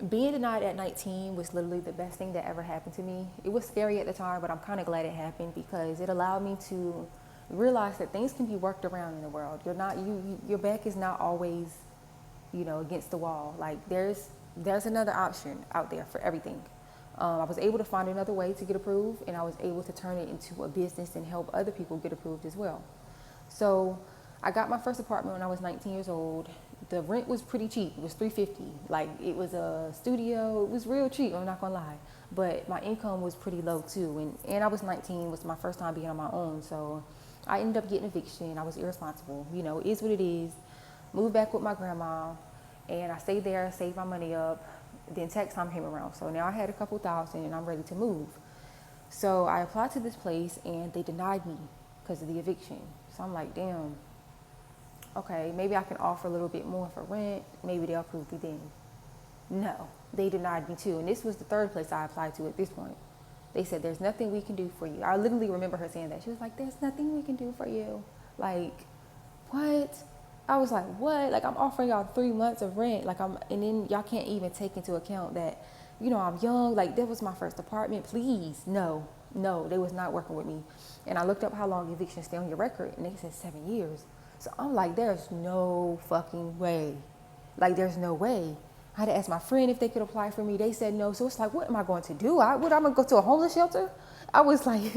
Being denied at 19 was literally the best thing that ever happened to me. It was scary at the time, but I'm kind of glad it happened because it allowed me to realize that things can be worked around in the world. You're not your back is not always, against the wall. Like there's another option out there for everything. I was able to find another way to get approved, and I was able to turn it into a business and help other people get approved as well. So I got my first apartment when I was 19 years old. The rent was pretty cheap. It was $350. Like it was a studio. It was real cheap. I'm not gonna lie. But my income was pretty low too, and I was 19. It was my first time being on my own. So I ended up getting eviction. I was irresponsible. It is what it is. Moved back with my grandma, and I stayed there, saved my money up. Then tax time came around. So now I had a couple thousand, and I'm ready to move. So I applied to this place, and they denied me because of the eviction. So I'm like, damn, okay, maybe I can offer a little bit more for rent. Maybe they'll approve me then. No, they denied me too. And this was the third place I applied to at this point. They said, there's nothing we can do for you. I literally remember her saying that. She was like, there's nothing we can do for you. Like, what? I was like, what? Like, I'm offering y'all 3 months of rent. And then y'all can't even take into account that, I'm young. Like, that was my first apartment. Please. No, they was not working with me. And I looked up how long evictions stay on your record, and they said 7 years. So I'm like, there's no fucking way. Like, there's no way. I had to ask my friend if they could apply for me. They said no. So it's like, what am I going to do? I'm going to go to a homeless shelter? I was like,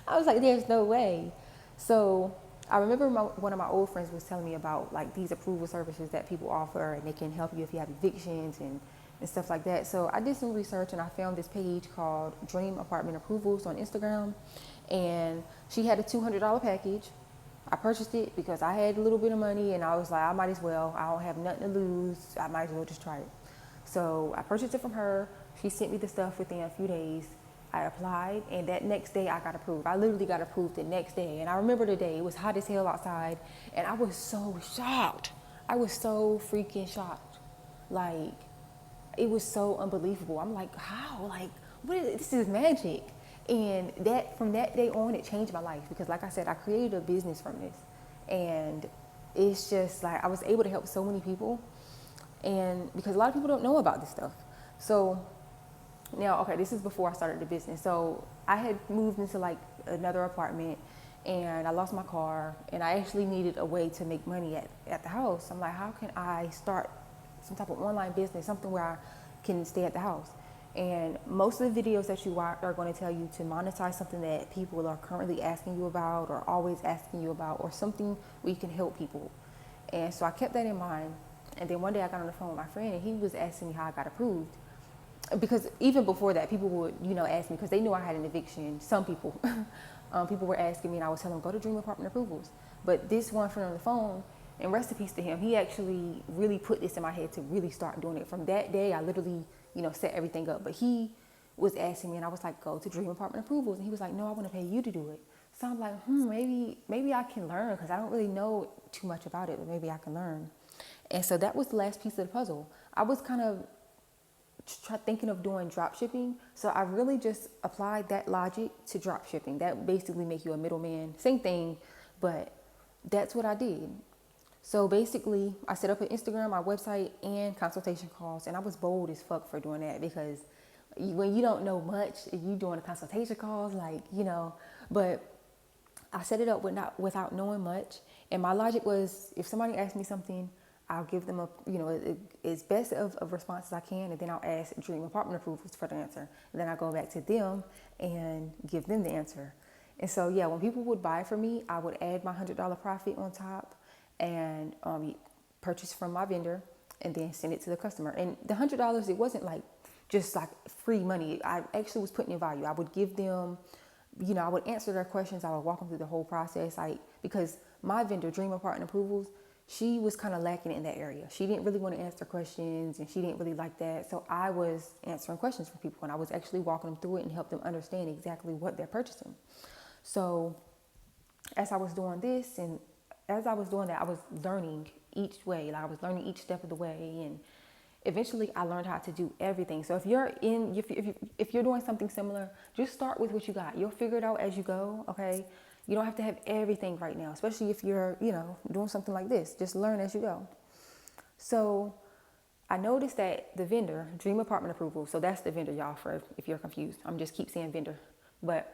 there's no way. So I remember one of my old friends was telling me about like these approval services that people offer, and they can help you if you have evictions and stuff like that. So I did some research, and I found this page called Dream Apartment Approvals on Instagram. And she had a $200 package. I purchased it because I had a little bit of money, and I was like, I might as well. I don't have nothing to lose. I might as well just try it. So I purchased it from her. She sent me the stuff within a few days. I applied, and that next day I got approved. I literally got approved the next day. And I remember the day. It was hot as hell outside, and I was so shocked. I was so freaking shocked. Like, it was so unbelievable. I'm like, how? Like, this is magic. And that from that day on, it changed my life because, like I said, I created a business from this. And it's just like I was able to help so many people. And because a lot of people don't know about this stuff. So now, okay, this is before I started the business. So I had moved into like another apartment, and I lost my car, and I actually needed a way to make money at the house. I'm like, how can I start some type of online business, something where I can stay at the house? And most of the videos that you watch are going to tell you to monetize something that people are currently asking you about or always asking you about, or something where you can help people. And so I kept that in mind. And then one day I got on the phone with my friend, and he was asking me how I got approved. Because even before that, people would, ask me because they knew I had an eviction. Some people, people were asking me, and I would tell them, go to Dream Apartment Approvals. But this one friend on the phone, and rest in peace to him, he actually really put this in my head to really start doing it. From that day, I literally, set everything up. But he was asking me, and I was like, go to Dream Apartment Approvals. And he was like, no, I want to pay you to do it. So I'm like, maybe I can learn, because I don't really know too much about it, but maybe I can learn. And so that was the last piece of the puzzle. I was kind of thinking of doing drop shipping. So I really just applied that logic to drop shipping. That basically make you a middleman. Same thing, but that's what I did. So basically, I set up an Instagram, my website, and consultation calls. And I was bold as fuck for doing that, because when you don't know much, you doing a consultation calls, but I set it up without knowing much. And my logic was, if somebody asks me something, I'll give them as best of a response as I can, and then I'll ask Dream Apartment Approvals for the answer. And then I go back to them and give them the answer. And so, yeah, when people would buy from me, I would add my $100 profit on top and purchase from my vendor and then send it to the customer. And the $100, it wasn't like just like free money. I actually was putting in value. I would give them, I would answer their questions. I would walk them through the whole process. Because my vendor, Dream Apartment Approvals, she was kind of lacking in that area. She didn't really want to answer questions, and she didn't really like that. So I was answering questions from people, and I was actually walking them through it and help them understand exactly what they're purchasing. So as I was doing this, and as I was doing that, I was learning each way. Like, I was learning each step of the way, and eventually I learned how to do everything. So if you're doing something similar, just start with what you got. You'll figure it out as you go, okay? You don't have to have everything right now, especially if you're, doing something like this. Just learn as you go. So I noticed that the vendor, Dream Apartment Approval, so that's the vendor, y'all, for if you're confused. I'm just keep saying vendor. But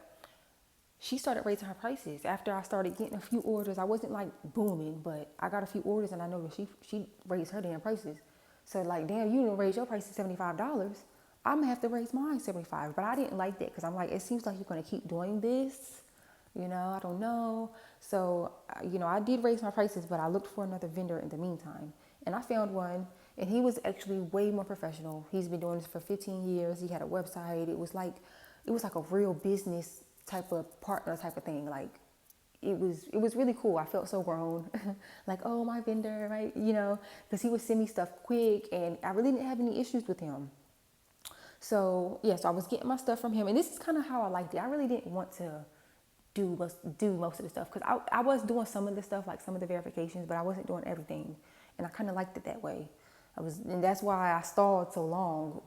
she started raising her prices after I started getting a few orders. I wasn't like booming, but I got a few orders and I noticed she raised her damn prices. So like, damn, you didn't raise your price to $75. I'm gonna have to raise mine 75. But I didn't like that because I'm like, it seems like you're gonna keep doing this. I don't know. So, I did raise my prices, but I looked for another vendor in the meantime. And I found one, and he was actually way more professional. He's been doing this for 15 years. He had a website. It was like a real business type of partner type of thing. Like, it was really cool. I felt so grown. Like, oh, my vendor, right? Because he would send me stuff quick, and I really didn't have any issues with him. So, yeah, so I was getting my stuff from him. And this is kind of how I liked it. I really didn't want to do most of the stuff because I was doing some of the stuff, like some of the verifications, but I wasn't doing everything, and I kind of liked it that way. And that's why I stalled so long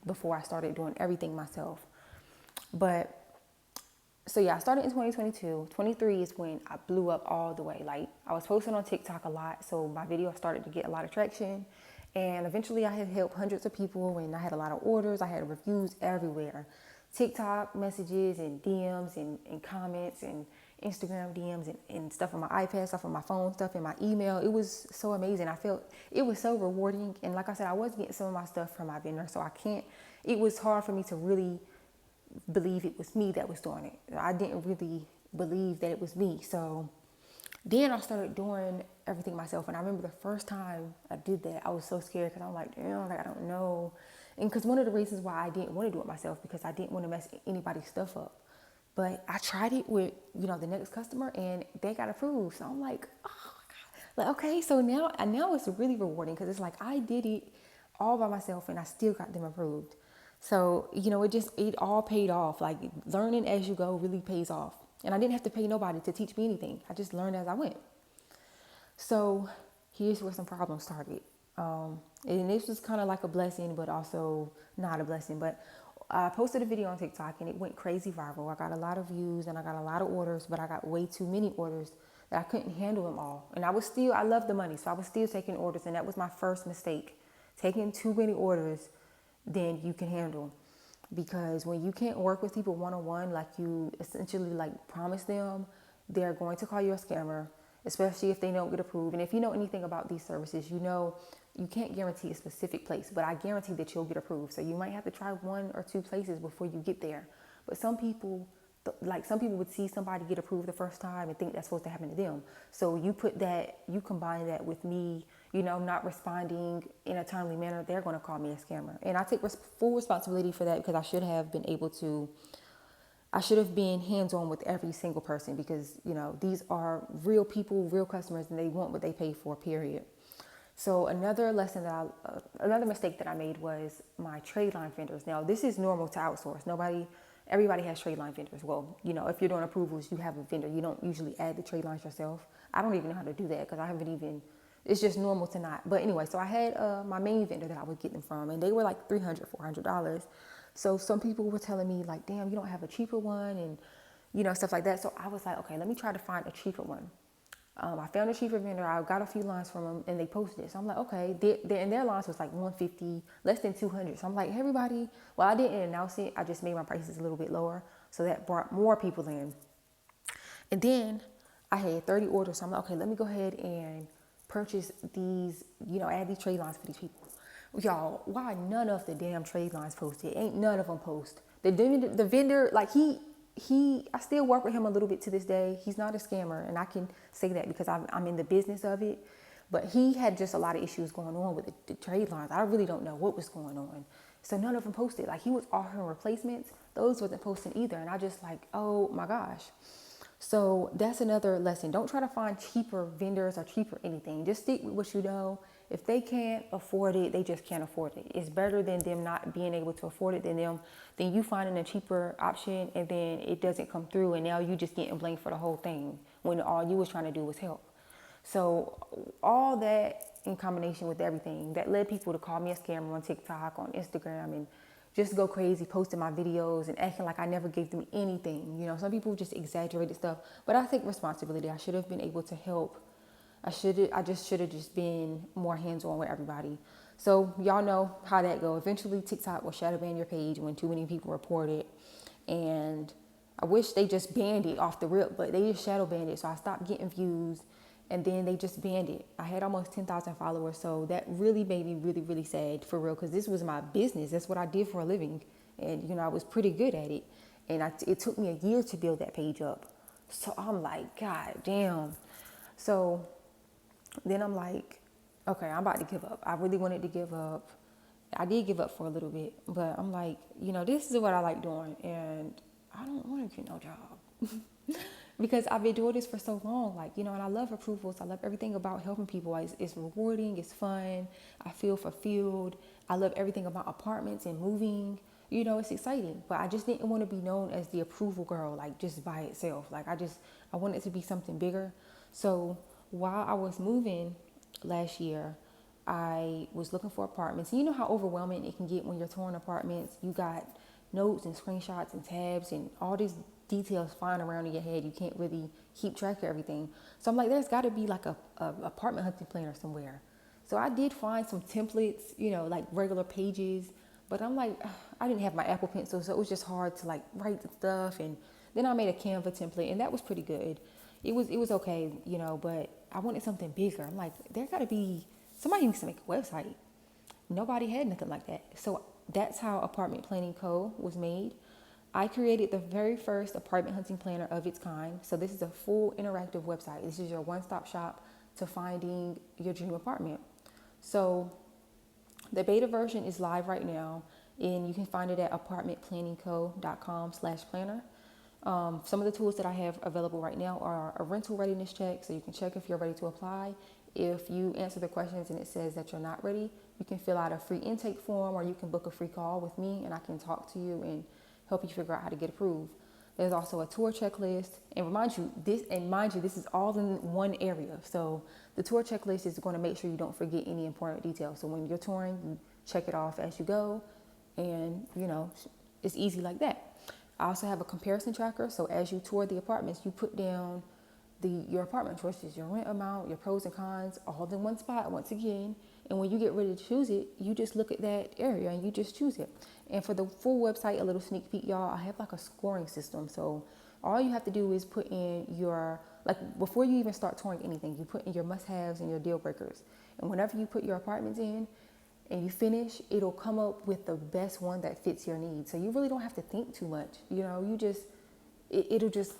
before I started doing everything myself. But so yeah, I started in 2022. 23 is when I blew up all the way. Like, I was posting on TikTok a lot, so my video started to get a lot of traction, and eventually I had helped hundreds of people, and I had a lot of orders. I had reviews everywhere. TikTok messages and DMs and comments and Instagram DMs and stuff on my iPad, stuff on my phone, stuff in my email. It was so amazing. I felt it was so rewarding. And like I said, I was getting some of my stuff from my vendor, so it was hard for me to really believe it was me that was doing it. I didn't really believe that it was me. So then I started doing everything myself. And I remember the first time I did that, I was so scared because I'm like, damn, like, I don't know. And because one of the reasons why I didn't want to do it myself, because I didn't want to mess anybody's stuff up. But I tried it with, the next customer, and they got approved. So I'm like, oh my God. Like, okay, so now it's really rewarding because it's like I did it all by myself and I still got them approved. So, it all paid off. Like, learning as you go really pays off. And I didn't have to pay nobody to teach me anything. I just learned as I went. So here's where some problems started. And this was kind of like a blessing, but also not a blessing. But I posted a video on TikTok and it went crazy viral. I got a lot of views and I got a lot of orders, but I got way too many orders that I couldn't handle them all. And I loved the money, so I was still taking orders. And that was my first mistake. Taking too many orders than you can handle. Because when you can't work with people one-on-one, like you essentially like promise them, they're going to call you a scammer, especially if they don't get approved. And if you know anything about these services, you can't guarantee a specific place, but I guarantee that you'll get approved. So you might have to try 1 or 2 places before you get there. But some people would see somebody get approved the first time and think that's supposed to happen to them. So you combine that with me, not responding in a timely manner, they're going to call me a scammer. And I take full responsibility for that because I should have been hands-on with every single person because, these are real people, real customers, and they want what they pay for, period. So another mistake that I made was my trade line vendors. Now, this is normal to outsource. Everybody has trade line vendors. Well, if you're doing approvals, you have a vendor. You don't usually add the trade lines yourself. I don't even know how to do that because it's just normal to not. But anyway, so I had my main vendor that I would get them from, and they were like $300, $400. So some people were telling me like, damn, you don't have a cheaper one and, stuff like that. So I was like, okay, let me try to find a cheaper one. I found a cheaper vendor. I got a few lines from them and they posted it. So I'm like, okay, and their lines was like 150, less than 200. So I'm like, everybody, well, I didn't announce it. I just made my prices a little bit lower. So that brought more people in. And then I had 30 orders. So I'm like, okay, let me go ahead and purchase these, add these trade lines for these people. Y'all, why none of the damn trade lines posted? Ain't none of them post. The vendor, like I still work with him a little bit to this day. He's not a scammer, and I can say that because I'm in the business of it. But he had just a lot of issues going on with the trade lines. I really don't know what was going on. So none of them posted. Like, he was offering replacements. Those wasn't posting either. And I just like, oh my gosh. So that's another lesson. Don't try to find cheaper vendors or cheaper anything. Just stick with what you know. If they can't afford it, they just can't afford it. It's better than them not being able to afford it than you finding a cheaper option and then it doesn't come through and now you just getting blamed for the whole thing when all you was trying to do was help. So all that in combination with everything that led people to call me a scammer on TikTok, on Instagram, and just go crazy posting my videos and acting like I never gave them anything. Some people just exaggerated stuff, but I take responsibility. I should have been able to help. I just should have just been more hands-on with everybody. So y'all know how that go. Eventually TikTok will shadow ban your page when too many people report it. And I wish they just banned it off the rip, but they just shadow banned it. So I stopped getting views, and then they just banned it. I had almost 10,000 followers. So that really made me really, really sad, for real, because this was my business. That's what I did for a living. And, I was pretty good at it. And it took me a year to build that page up. So I'm like, God damn. So then I'm like, okay, I'm about to give up. I really wanted to give up. I did give up for a little bit, but I'm like, this is what I like doing, and I don't want to get no job because I've been doing this for so long. Like, and I love approvals. I love everything about helping people. It's rewarding. It's fun. I feel fulfilled. I love everything about apartments and moving. It's exciting, but I just didn't want to be known as the approval girl, like just by itself. Like I wanted it to be something bigger. So while I was moving last year, I was looking for apartments. And you know how overwhelming it can get when you're touring apartments. You got notes and screenshots and tabs and all these details flying around in your head. You can't really keep track of everything. So I'm like, there's got to be like a apartment hunting planner somewhere. So I did find some templates, like regular pages. But I'm like, I didn't have my Apple Pencil, so it was just hard to like write the stuff. And then I made a Canva template, and that was pretty good. It was okay, but I wanted something bigger. I'm like, there got to be, somebody needs to make a website. Nobody had nothing like that. So that's how Apartment Planning Co. was made. I created the very first apartment hunting planner of its kind. So this is a full interactive website. This is your one-stop shop to finding your dream apartment. So the beta version is live right now, and you can find it at apartmentplanningco.com/planner. Some of the tools that I have available right now are a rental readiness check, so you can check if you're ready to apply. If you answer the questions and it says that you're not ready, you can fill out a free intake form, or you can book a free call with me, and I can talk to you and help you figure out how to get approved. There's also a tour checklist, and mind you, this is all in one area. So the tour checklist is going to make sure you don't forget any important details. So when you're touring, you check it off as you go, and it's easy like that. I also have a comparison tracker. So as you tour the apartments, you put down your apartment choices, your rent amount, your pros and cons, all in one spot once again. And when you get ready to choose it, you just look at that area and you just choose it. And for the full website, a little sneak peek, y'all, I have like a scoring system. So all you have to do is put in before you even start touring anything, you put in your must-haves and your deal breakers. And whenever you put your apartments in and you finish, it'll come up with the best one that fits your needs. So you really don't have to think too much. It'll just,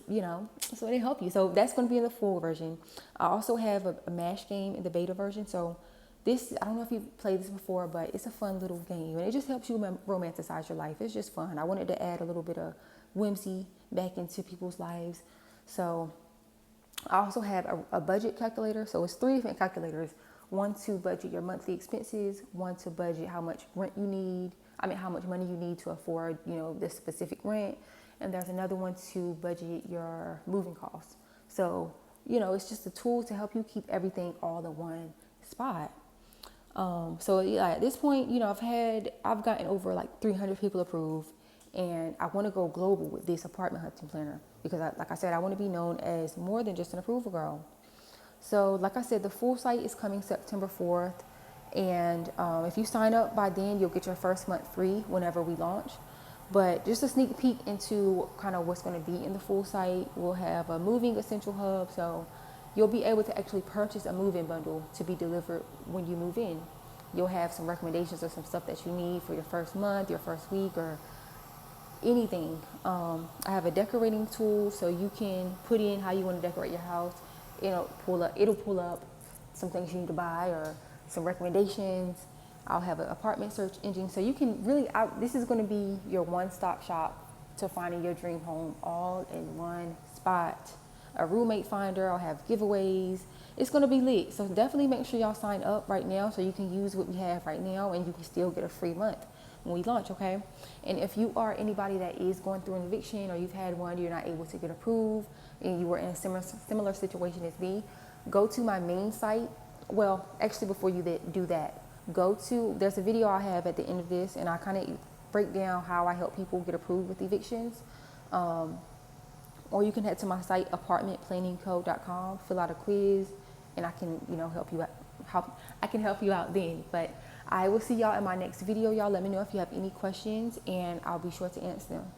so it'll help you. So that's going to be in the full version. I also have a MASH game in the beta version. So this, I don't know if you've played this before, but it's a fun little game, and it just helps you romanticize your life. It's just fun. I wanted to add a little bit of whimsy back into people's lives. So I also have a budget calculator. So it's 3 different calculators. One to budget your monthly expenses, one to budget how much how much money you need to afford, this specific rent. And there's another one to budget your moving costs. So, it's just a tool to help you keep everything all in one spot. At this point, I've gotten over like 300 people approved, and I want to go global with this apartment hunting planner because like I said, I want to be known as more than just an approval girl. So like I said, the full site is coming September 4th. And if you sign up by then, you'll get your first month free whenever we launch. But just a sneak peek into kind of what's going to be in the full site. We'll have a moving essential hub. So you'll be able to actually purchase a move-in bundle to be delivered when you move in. You'll have some recommendations or some stuff that you need for your first month, your first week, or anything. I have a decorating tool, so you can put in how you want to decorate your house. It'll pull up some things you need to buy or some recommendations. I'll have an apartment search engine, so you can really, this is going to be your one-stop shop to finding your dream home all in one spot. A roommate finder, I'll have giveaways. It's going to be lit, so definitely make sure y'all sign up right now so you can use what we have right now, and you can still get a free month when we launch, okay? And if you are anybody that is going through an eviction, or you've had one, you're not able to get approved, and you were in a similar situation as me, go to my main site. Well, actually, before you do that, there's a video I have at the end of this, and I kind of break down how I help people get approved with evictions. Or you can head to my site, apartmentplanningco.com, fill out a quiz, and I can, help you out. I can help you out then. But I will see y'all in my next video. Y'all let me know if you have any questions and I'll be sure to answer them.